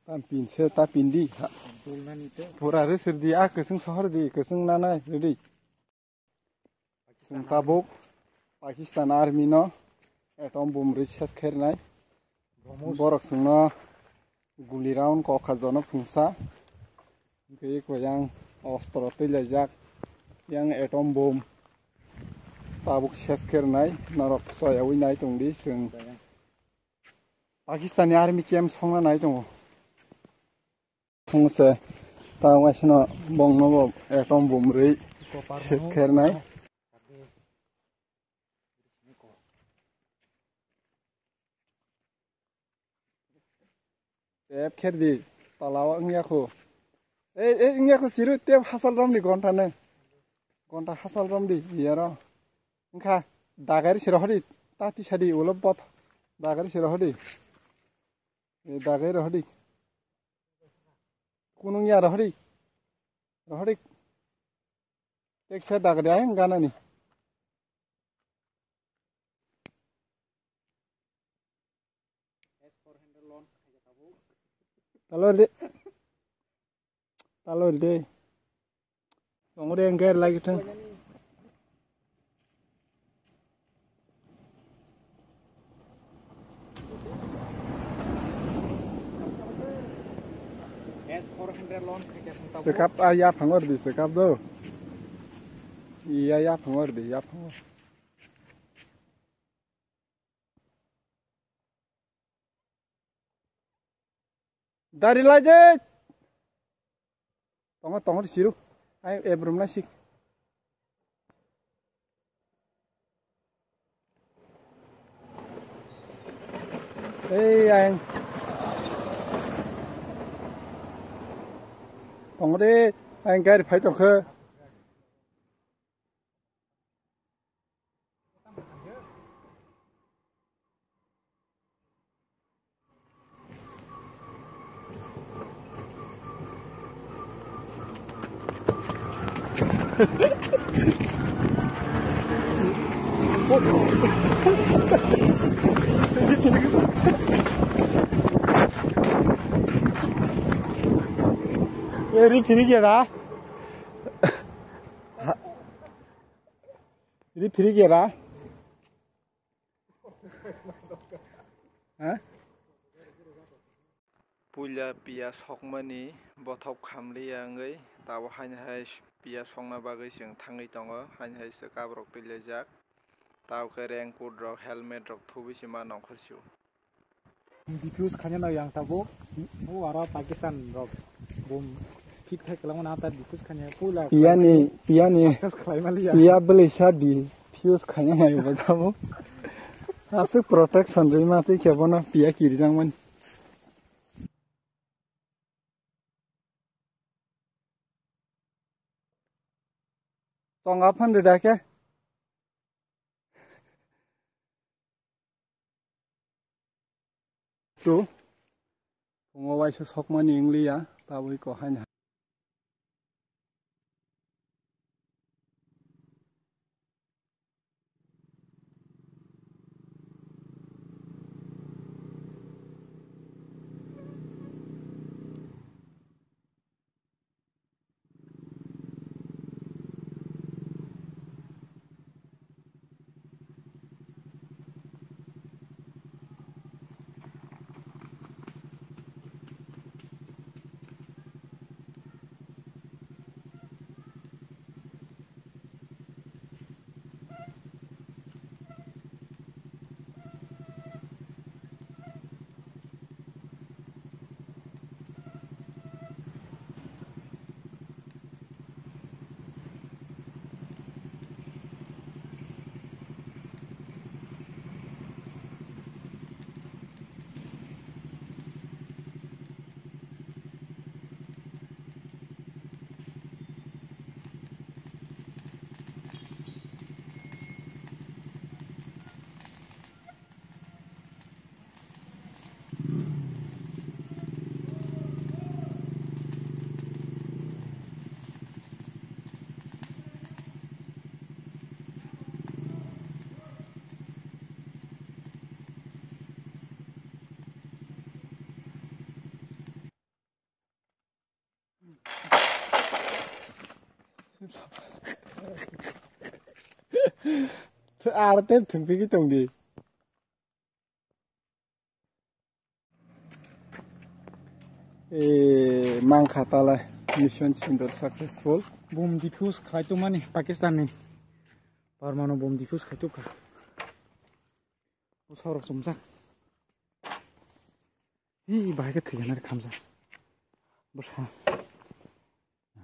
Tampin se tapindi pura resir di keseng sohor di keseng nanai jadi sung tabuk Pakistan Army no atom bomb research kernai borok sungno guli round ko khajono phungsa gei ko yang ostro tejak yang atom bomb tabuk ses kernai narok soyawi nai tongdi sung Pakistan Army camp songna nai tongo Fungse tahu macam no bong no atom bomb rei sesker nai. Tep ker di talawa ngyaku. Ngyaku siru tep hasal rom di gonta ne. Gonta hasal rom di biaro. Ngka dagari sirohdi tati sadi ulop bot dagari sirohdi. Dagari rohdi. Kunungnya rohdi. Rohdi. Tek saya dagari ayam gana ni. Talor de. Tunggu deh enggar lagi tuh. Sekap ayah pangor di sekap do. Iya ya pangor di ya pangor. Dari lagi. Tunggu di siru. Ayo belum nasi. Ayang. Tunggu deh, ayang gari pai tong ke. Ini piring ya lah. Ini piring ya lah. Pula pia sokmani bothop khamli angai tawo hanhai pia songna bagai sing thangai tongo hanhai se kabrok tilejak taw ke raincoat rok helmet rok thubisi ma nongkhorsiu diffuse khanya na yang tabo o ara Pakistan rok bom kit khai kalang na ta diffuse khanya pula pia ni success khlai mali pia beli sabi fuse khanya na yo bajabo asuk protection rei ma te kebona pia kirjangman Tong aphan de dake tu ngowai se sokmani ingli ya tawi ko hanya Arten thengpiki tongdi. Mangkhatalai mission Sindor successful. Bom defuse khaitu mani Pakistan ni. Parmanu bom defuse khaitu ka. Usarok sumsa. Hi bahaya thiganar khamsa. Bosha.